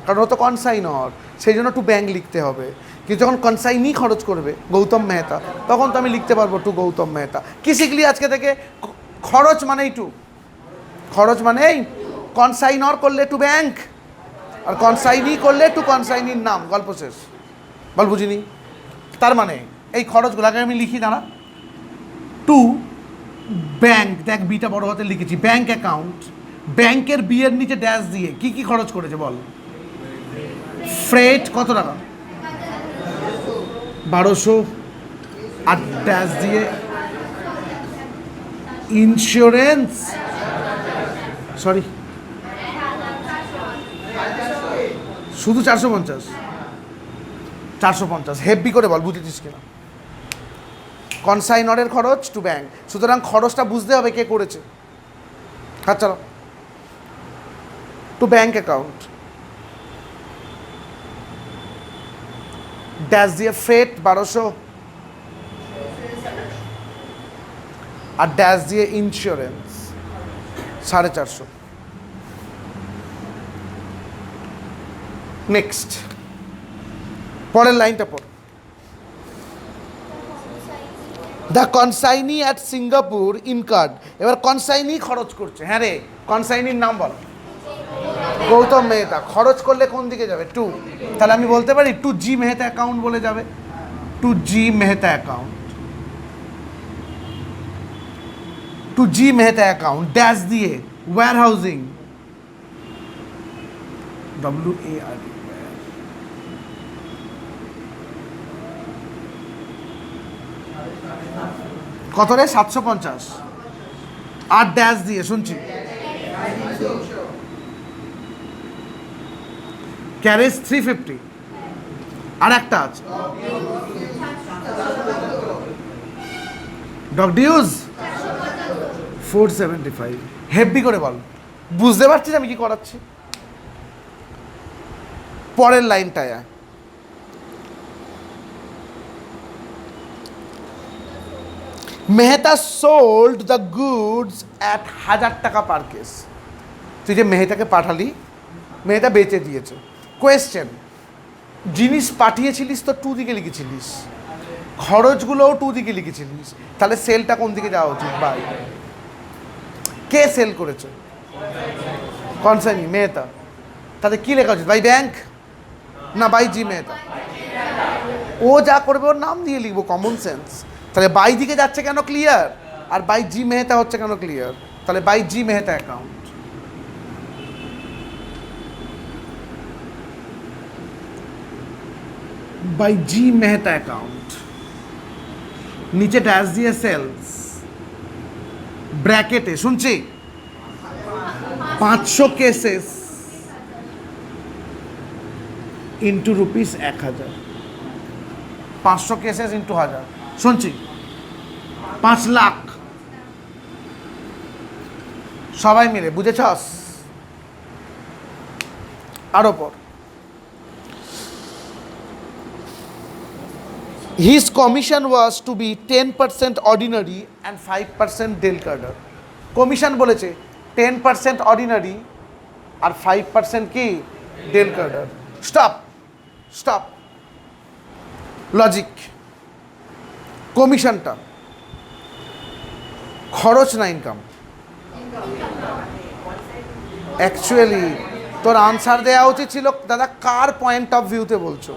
কারণ ও তো কনসাইনর, সেই জন্য টু ব্যাংক লিখতে হবে। কিন্তু যখন কনসাইনি খরচ করবে গৌতম মেহতা, তখন তো আমি লিখতে পারবো টু গৌতম মেহতা। কি শিখলি আজকে থেকে? খরচ মানেই টু, খরচ মানেই কনসাইনর করলে টু ব্যাংক, আর কনসাইনি করলে টু কনসাইনির নাম। গল্প শেষ। বল বুঝিনি? তার মানে এই খরচগুলোকে আমি লিখি, দাঁড়া। টু ব্যাংক, দেখ বিটা বড় হাতে লিখেছি, ব্যাংক অ্যাকাউন্ট, ব্যাংকের বিয়ের নিচে ড্যাশ দিয়ে কি কি খরচ করেছে বল? ফ্রেট কত টাকা? 1200, আর ড্যাশ দিয়ে ইন্স্যুরেন্স, সরি শুধু 450, 450। হেভি করে বল, বুঝেছিস কিনা? কনসাইনরের খরচ টু ব্যাংক, সুতরাং খরচটা বুঝতে হবে কে করেছে। হ্যাঁ চলো, টু ব্যাংক অ্যাকাউন্ট, ড্যাশ দিয়ে ফ্রেট 1200, আর ড্যাশ দিয়ে ইন্স্যুরেন্স 450। নেক্সট, পরের লাইনটা পড়। The consignee at Singapore incurred. এবার কনসাইনি খরচ করছে, হ্যাঁ রে, কনসাইনির নাম বল? গৌতম মেহতা। খরচ করলে কোন দিকে যাবে? টু। তাহলে আমি বলতে পারি টু জি মেহতা অ্যাকাউন্ট বলে যাবে, two G Mehta account, two G Mehta account, dash দিয়ে ওয়্যার হাউজিং, WAR, কত রে? 750, আর ড্যাশ দিয়ে, শুনছি, ক্যারেজ 350, আর একটা আছে ডগ ডিউজ 475। হেভি করে বল, বুঝতে পারছিস আমি কি করাচ্ছি? পরের লাইনটায় Mehta sold the goods at 1000 টাকা পার কেস। তুই যে মেহতাকে পাঠালি, মেহতা বেচে দিয়েছে। কোয়েশ্চেন, জিনিস পাঠিয়েছিলিস তো টু দিকে লিখেছিলিস, খরচগুলোও টু দিকে লিখেছিলিস, তাহলে সেলটা কোন দিকে যাওয়া উচিত? বাই। কে সেল করেছে? কনসাইনি, মেহতা। তাহলে কি লেখা উচিত? বাই ব্যাংক না বাই জি মেহতা? ও যা করবে ওর নাম দিয়ে লিখবো, কমন সেন্স। তাহলে বাই দিকে যাচ্ছে কেন ক্লিয়ার, আর বাই জি মেহতা হচ্ছে কেন ক্লিয়ার। তাহলে by G Mehta account, by G Mehta account, নিচে ড্যাশ দিয়ে সেলস, ব্র্যাকেটে শুনছি 500 cases into rupees 1000, 500 cases into 1000, শুনছি 5 লাখ। সবাই মিলে বুঝেছস? আরো পর, his commission was to be 10% ordinary and 5% del cadre. Commission বলেছে 10% অর্ডিনারি আর 5% কি del credere. Stop stop, logic. কমিশনটা খরচ না ইনকাম? অ্যাকচুয়ালি তোর আনসার দেওয়া উচিত ছিল দাদা কার পয়েন্ট অফ ভিউতে বলছো।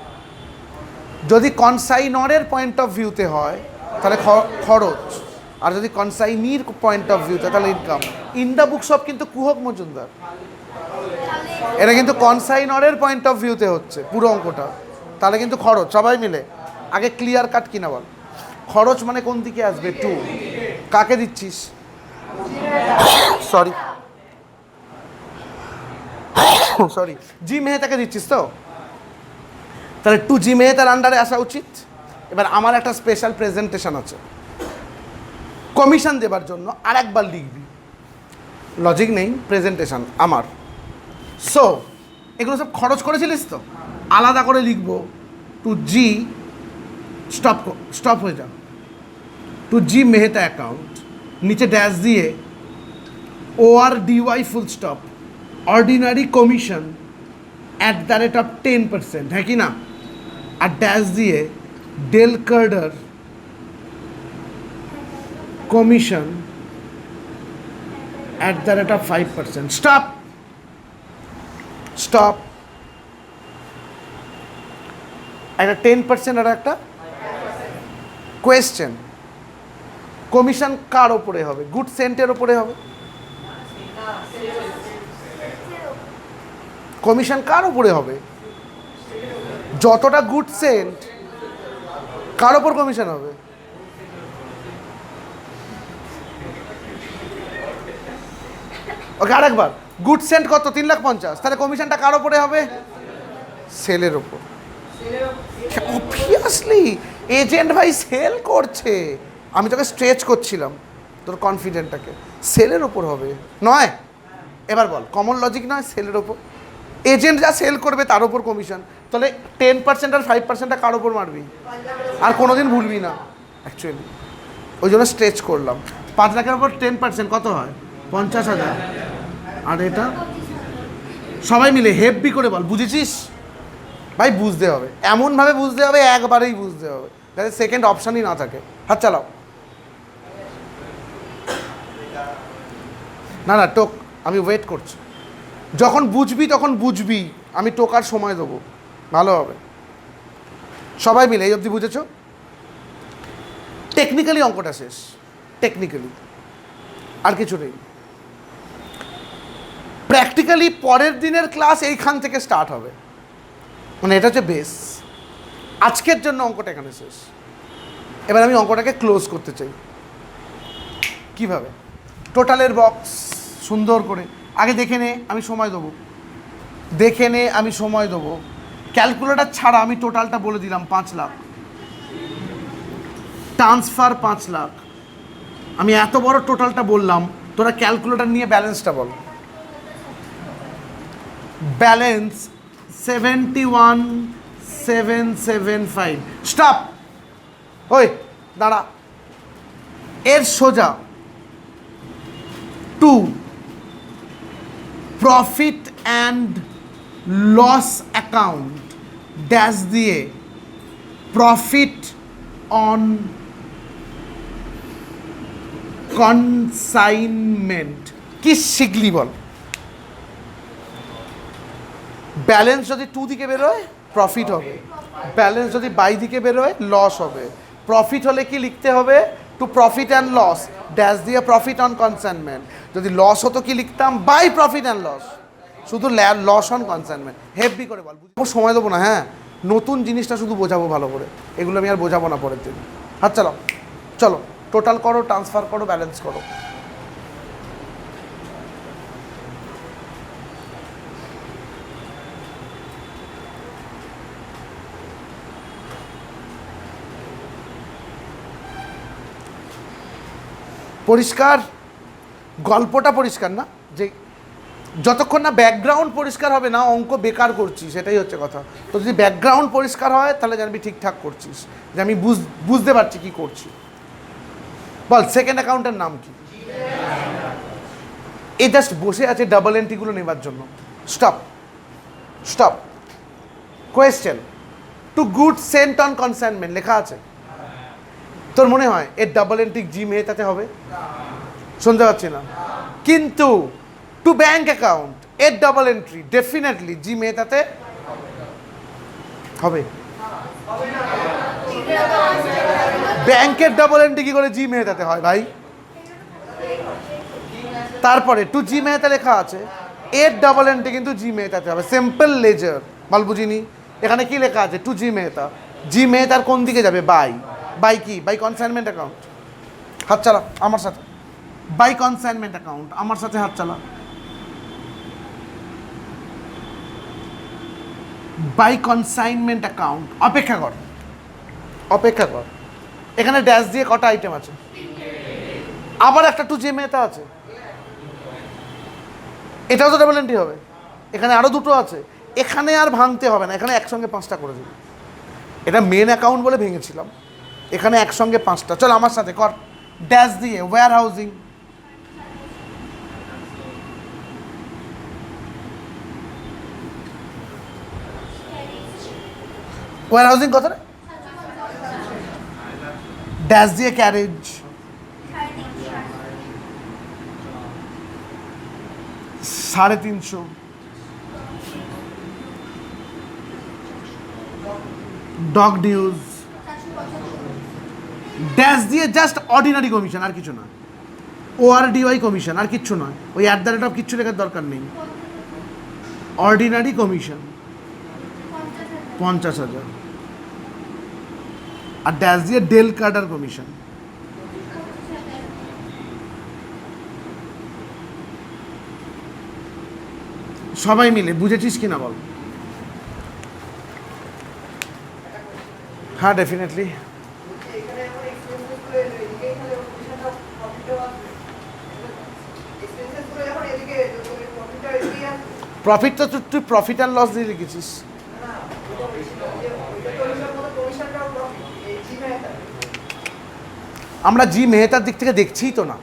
যদি কনসাইনরের পয়েন্ট অফ ভিউতে হয় তাহলে খরচ, আর যদি কনসাইনির পয়েন্ট অফ ভিউতে তাহলে income. In the books of কিন্তু কুহক মজুমদার, এটা কিন্তু কনসাইনরের পয়েন্ট অফ ভিউতে হচ্ছে পুরো অঙ্কটা, তাহলে কিন্তু খরচ। সবাই মিলে আগে ক্লিয়ার কাট কিনা বল, খরচ মানে কোন দিকে আসবে? টু। কাকে দিচ্ছিস? সরি সরি, জি মেহতাকে দিচ্ছিস তো, তাহলে টু জি মেহতার আন্ডারে আসা উচিত। এবার আমার একটা স্পেশাল প্রেজেন্টেশন আছে, কমিশন দেবার জন্য আর একবার লিখবি, লজিক নেই, প্রেজেন্টেশন আমার। সো এগুলো সব খরচ করেছিলিস তো, আলাদা করে লিখবো টু জি, স্টপ স্টপ হয়ে যা, টু জি মেহতা অ্যাকাউন্ট, নিচে ড্যাশ দিয়ে O R D Y full stop, ordinary commission at the rate of 10%, হ্যাঁ কি না, আর ড্যাশ দিয়ে del credere commission at the rate of 5%। Stop stop, একটা 10% আর একটা কোয়েশ্চেন, কমিশন কার ওপরে হবে? গুড সেন্টের ওপরে হবে। কমিশন কার ওপরে হবে? যতটা গুড সেন্ট কার ওপর কমিশন হবে? ওকে আরেকবার, গুড সেন্ট কত? 3,50,000, তাহলে কমিশনটা কার ওপরে হবে? সেলের ওপর। অবভিয়াসলি এজেন্ট ভাই সেল করছে, আমি তোকে স্ট্রেচ করছিলাম তোর কনফিডেন্টটাকে, সেলের ওপর হবে নয়। এবার বল, কমন লজিক নয়? সেলের ওপর, এজেন্ট যা সেল করবে তার ওপর কমিশন, তাহলে 10% আর 5%টা কার ওপর মারবি? আর কোনোদিন ভুলবি না অ্যাকচুয়ালি, ওই জন্য স্ট্রেচ করলাম। 5 লাখের ওপর 10% কত হয়? 50,000। আর এটা সবাই মিলে হেভি করে বল, বুঝেছিস ভাই? বুঝতে হবে, এমনভাবে বুঝতে হবে, একবারেই বুঝতে হবে, যাতে সেকেন্ড অপশানই না থাকে। হাত চালাও। না না টোক, আমি ওয়েট করছি, যখন বুঝবি তখন বুঝবি, আমি টোকার সময় দেবো, ভালো হবে। সবাই মিলে এই অবধি বুঝেছো? টেকনিক্যালি অঙ্কটা শেষ, টেকনিক্যালি আর কিছু নেই। প্র্যাকটিক্যালি পরের দিনের ক্লাস এইখান থেকে স্টার্ট হবে, মানে এটা হচ্ছে বেস। আজকের জন্য অঙ্কটা এখানে শেষ। এবার আমি অঙ্কটাকে ক্লোজ করতে চাই। কিভাবে? টোটালের বক্স সুন্দর করে আগে দেখে নে, আমি সময় দেবো, দেখে নে, আমি সময় দেবো। ক্যালকুলেটার ছাড়া আমি টোটালটা বলে দিলাম, 5 লাখ। ট্রান্সফার 5 লাখ। আমি এত বড় টোটালটা বললাম, তোরা ক্যালকুলেটার নিয়ে ব্যালেন্সটা বল। ব্যালেন্স 71,775। স্টপ, ওই দাঁড়া। এর সোজা to profit and loss account dash দিয়ে প্রফিট অন কনসাইনমেন্ট। কি শিখলি বল? ব্যালেন্স যদি 2 দিকে বেরোয় প্রফিট হবে, ব্যালেন্স যদি বাই দিকে বেরোয় লস হবে, প্রফিট হলে কি লিখতে হবে, to profit and loss dash দিয়ে প্রফিট অন কনসাইনমেন্ট, যদি লস হতো কি লিখতাম, বাই প্রফিট অ্যান্ড লস, শুধু লস অন কনসাইনমেন্ট। হেভি করে বল, সময় দেবো না, হ্যাঁ নতুন জিনিসটা শুধু বোঝাবো ভালো করে, এগুলো আমি আর বোঝাবো না পরের দিন। হাত চালাও, চলো টোটাল করো, ট্রান্সফার করো, ব্যালেন্স করো। পরিষ্কার, গল্পটা পরিষ্কার না, যে যতক্ষণ না ব্যাকগ্রাউন্ড পরিষ্কার হবে না অঙ্ক বেকার করছিস, সেটাই হচ্ছে কথা। তো যদি ব্যাকগ্রাউন্ড পরিষ্কার হয় তাহলে জানবি ঠিকঠাক করছিস, যে আমি বুঝতে পারছি কি করছি। বল সেকেন্ড অ্যাকাউন্টের নাম কি? এ জাস্ট বসে আছে ডাবল এন্ট্রিগুলো নেবার জন্য। Stop stop. Question, to good sent on consignment লেখা আছে, তোর মনে হয় এর ডাবল এন্ট্রি জি মেহতাতে হবে? শুনতে পাচ্ছি না। কিন্তু টু ব্যাংক অ্যাকাউন্ট এর ডাবল এন্ট্রি ডেফিনেটলি জি মেহতাতে হবে। ব্যাংকের ডাবল এন্ট্রি কি করে জি মেহতাতে হয় ভাই? তারপরে টু জি মেহতা লেখা আছে, এর ডাবল এন্ট্রি কিন্তু জি মেহতাতে হবে। সিম্পল লেজার, বল বুঝিনি। এখানে কি লেখা আছে, টু জি মেহতা, জি মেহতার কোন দিকে যাবে, বাই। বাই কি? By consignment account. হাত চালা আমার সাথে, বাই কনসাইনমেন্ট অ্যাকাউন্ট আমার সাথে হাত চালা। বাই কনসাইনমেন্ট অ্যাকাউন্ট, অপেক্ষা কর অপেক্ষা কর, এখানে ড্যাশ দিয়ে কটা আইটেম আছে, আবার একটা টু জি মেহতা আছে, এটাও তো ডাবল এন্ট্রি হবে, এখানে আরও দুটো আছে, এখানে আর ভাঙতে হবে না, এখানে একসঙ্গে 5টা করে দেবে। এটা মেন অ্যাকাউন্ট বলে ভেঙেছিলাম, এখানে একসঙ্গে 5টা। চল আমার সাথে কর, ড্যাশ দিয়ে ওয়্যার হাউজিং, ওয়্যার হাউজিং কত রে, ড্যাশ দিয়ে ক্যারেজ, 350, ডগ ডিউজ, ড্যাশ দিয়ে জাস্ট অর্ডিনারি কমিশন, আর কিছু না, ORDY কমিশন, আর কিচ্ছু নয়, ওই @ কিচ্ছু লেখার দরকার নেই, অর্ডিনারি কমিশন 50,000, আর ড্যাশ দিয়ে ডেল কার্ডার কমিশন। সবাই মিলে বুঝেছিস কিনা বল? হ্যাঁ ডেফিনেটলি। প্রফিট তো তুই প্রফিট অ্যান্ড লস দিয়ে লিখেছিস। আমরা জি মেহতার দিক থেকে দেখছিই তো না,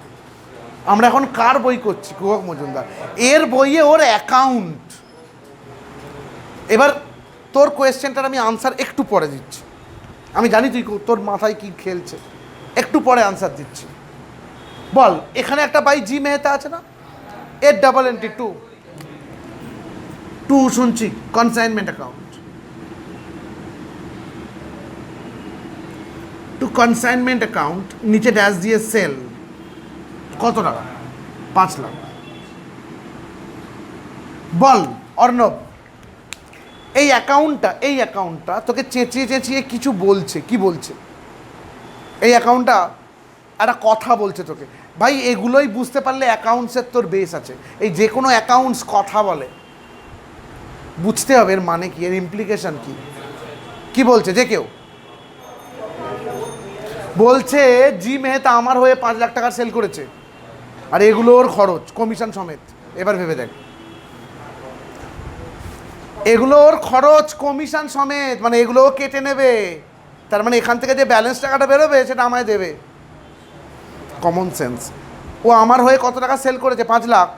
আমরা এখন কার বই করছি, কুহক মজুমদার এর বইয়ে ওর অ্যাকাউন্ট। এবার তোর কোয়েশ্চেনটার আমি আনসার একটু পরে দিচ্ছি, আমি জানি তুই তোর মাথায় কি খেলছে, একটু পরে আনসার দিচ্ছি। বল এখানে একটা বাই জি মেহতা আছে না, এর ডাবল এন্ট্রি টু শুনছি consignment account, to consignment account, নিচে ড্যাশ দিয়ে সেল, কত টাকা, 5 লাখ। বল অর্ণব, এই অ্যাকাউন্টটা তোকে চেঁচিয়ে চেঁচিয়ে কিছু বলছে, কি বলছে? এই অ্যাকাউন্টটা একটা কথা বলছে তোকে, ভাই এগুলোই বুঝতে পারলে অ্যাকাউন্টসের তোর বেস আছে। এই যে কোনো অ্যাকাউন্টস কথা বলে, বুঝতে হবে এর মানে কি, এর ইমপ্লিকেশন কি। কি বলছে, যে কেউ বলছে জি মেহতা আমার হয়ে 5 লাখ টাকার সেল করেছে, আর এগুলো ওর খরচ কমিশন সমেত। এবার ভেবে দেখ, এগুলো ওর খরচ কমিশন সমেত, মানে এগুলোও কেটে নেবে, তার মানে এখান থেকে যে ব্যালেন্স টাকাটা বেরোবে সেটা আমায় দেবে। Common sense. ও আমার হয়ে কত টাকা সেল করেছে, 5 লাখ,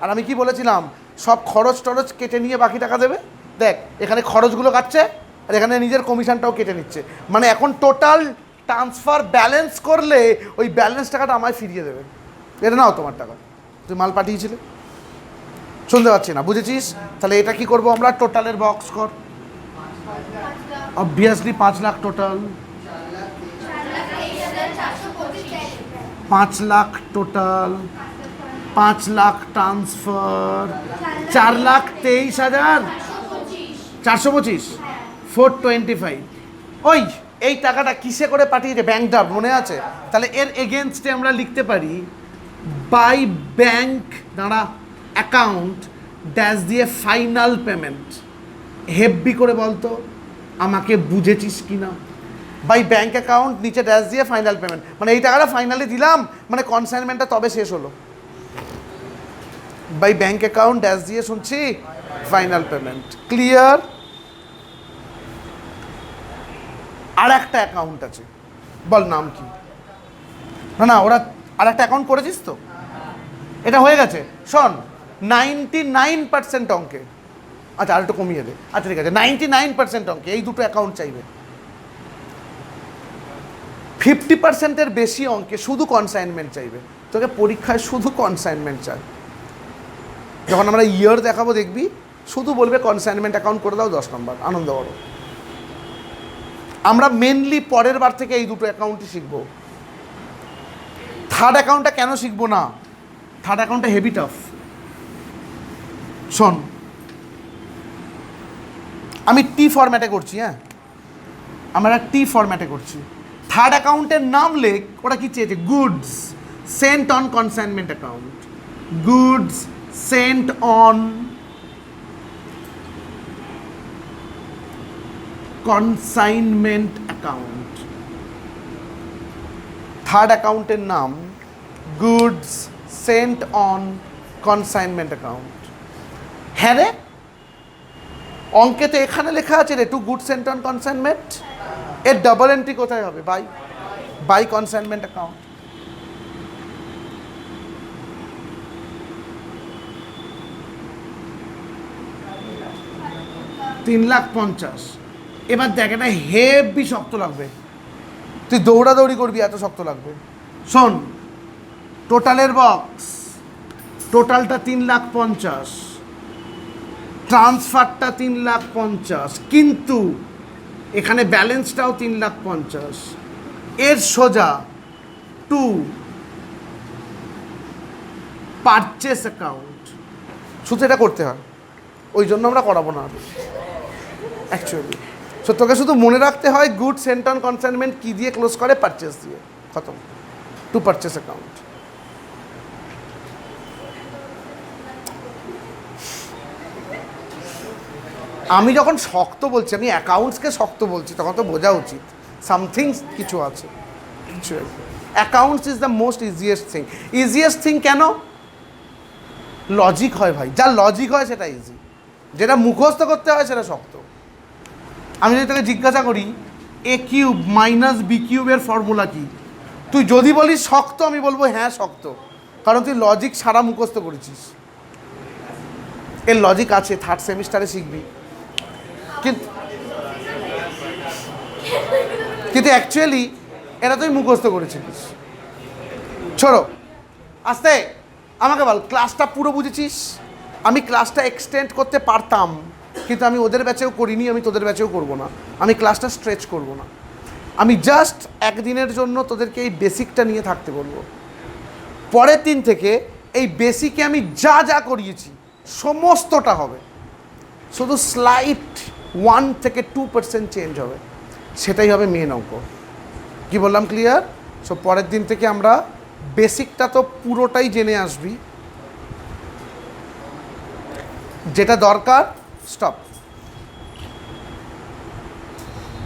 আর আমি কি বলেছিলাম, সব খরচ টরচ কেটে নিয়ে বাকি টাকা দেবে। দেখ এখানে খরচগুলো কাটছে, আর এখানে নিজের কমিশনটাও কেটে নিচ্ছে, মানে এখন টোটাল ট্রান্সফার ব্যালেন্স করলে ওই ব্যালেন্স টাকাটা আমায় ফিরিয়ে দেবে। এটা নাও তোমার টাকা, তুই মাল পাঠিয়েছিলে। শুনতে পাচ্ছি না, বুঝেছিস? তাহলে এটা কি করবো আমরা, টোটালের বক্স কর। Obviously 5 lakh total, 5 lakh total, 5 lakh transfer, 4,23,000, 425, 425। ওই এই টাকাটা কিসে করে পাঠিয়েছে? ব্যাংক ড্রাফট, মনে আছে? তাহলে এর এগেনস্টে আমরা লিখতে পারি বাই ব্যাংক দ্বারা অ্যাকাউন্ট ড্যাশ দিয়ে ফাইনাল পেমেন্ট। হেভি করে বলতো, আমাকে বুঝেছিস কি না? বাই ব্যাংক অ্যাকাউন্ট নিচে ড্যাশ দিয়ে ফাইনাল পেমেন্ট, মানে এই টাকাটা ফাইনালি দিলাম, মানে কনসাইনমেন্টটা তবে শেষ হলো। বাই ব্যাংক অ্যাকাউন্ট ড্যাশ দিয়ে শুনছি ফাইনাল পেমেন্ট। ক্লিয়ার? আর একটা অ্যাকাউন্ট আছে, বল নাম কি? না না, ওরা আর একটা অ্যাকাউন্ট করেছিস তো, এটা হয়ে গেছে। শোন, 99% অঙ্কে, আচ্ছা আর একটু কমিয়ে দে, আচ্ছা ঠিক আছে, 99% অঙ্কে এই দুটো অ্যাকাউন্ট চাইবে। 50%-এর বেশি অঙ্কে শুধু কনসাইনমেন্ট চাইবে। তোকে পরীক্ষায় শুধু কনসাইনমেন্ট চাই। যখন আমরা ইয়ার দেখাবো দেখবি শুধু বলবে কনসাইনমেন্ট অ্যাকাউন্ট করে দাও, 10 নম্বর, আনন্দ করো। আমরা মেনলি পরের বার থেকে এই দুটো অ্যাকাউন্টই শিখবো। থার্ড অ্যাকাউন্টটা কেন শিখবো না? থার্ড অ্যাকাউন্টটা হেভি টাফ। শোন, আমি টি ফরম্যাটে করছি, হ্যাঁ আমরা টি ফরম্যাটে করছি। থার্ড অ্যাকাউন্টের নাম লেখ, ওরা কি চেয়েছে? Goods sent on consignment account, goods sent on consignment account. Third অ্যাকাউন্টের নাম goods sent on consignment account. হ্যাঁ রে, অঙ্কে তো এখানে লেখা আছে রে, to good sent on consignment. এর ডাবল এন্ট্রি কোথায় হবে? By consignment account. $3,50,000। এবার দেখ, এটা হেভি শক্ত লাগবে, তুই দৌড়াদৌড়ি করবি, এত শক্ত লাগবে। শোন, টোটালের বক্স, টোটালটা 3,50,000, ট্রান্সফারটা 3,50,000, কিন্তু এখানে ব্যালেন্সটাও 3,50,000। এর সোজা টু পারচেস অ্যাকাউন্ট। শুধু এটা করতে হয়, ওই জন্য আমরা করাবো না অ্যাকচুয়ালি। সো তোকে শুধু মনে রাখতে হয় গুড সেন্ট অন কনসাইনমেন্ট কি দিয়ে ক্লোজ করে? পারচেস দিয়ে, খতম। To purchase account. আমি যখন শক্ত বলছি, আমি অ্যাকাউন্টসকে শক্ত বলছি, তখন তো বোঝা উচিত সামথিং কিছু আছে। Accounts is the most easiest thing. Easiest thing কেন? লজিক হয় ভাই, যা লজিক হয় সেটা ইজি, যেটা মুখস্থ করতে হয় সেটা শক্ত। আমি যদি তোকে জিজ্ঞাসা করি এ কিউব মাইনাস বি কিউবের ফর্মুলা কি, তুই যদি বলিস শক্ত, আমি বলবো হ্যাঁ শক্ত, কারণ তুই লজিক সারা মুখস্থ করেছিস। এর লজিক আছে, থার্ড সেমিস্টারে শিখবি। কিন্তু অ্যাকচুয়ালি এটা তুই মুখস্থ করেছিলিস। ছোড়ো, আস্তে আমাকে বল, ক্লাসটা পুরো বুঝেছিস? আমি ক্লাসটা এক্সটেন্ড করতে পারতাম, কিন্তু আমি ওদের ব্যাচেও করিনি, আমি তোদের ব্যাচেও করবো না। আমি ক্লাসটা স্ট্রেচ করবো না, আমি জাস্ট একদিনের জন্য তোদেরকে এই বেসিকটা নিয়ে থাকতে বলবো। পরের দিন থেকে এই বেসিকে আমি যা যা করিয়েছি সমস্তটা হবে, শুধু স্লাইট 1 থেকে 2% চেঞ্জ হবে, সেটাই হবে মেন অঙ্ক। কি বললাম? ক্লিয়ার? সো পরের দিন থেকে আমরা বেসিকটা তো পুরোটাই জেনে আসবি, যেটা দরকার স্টপ।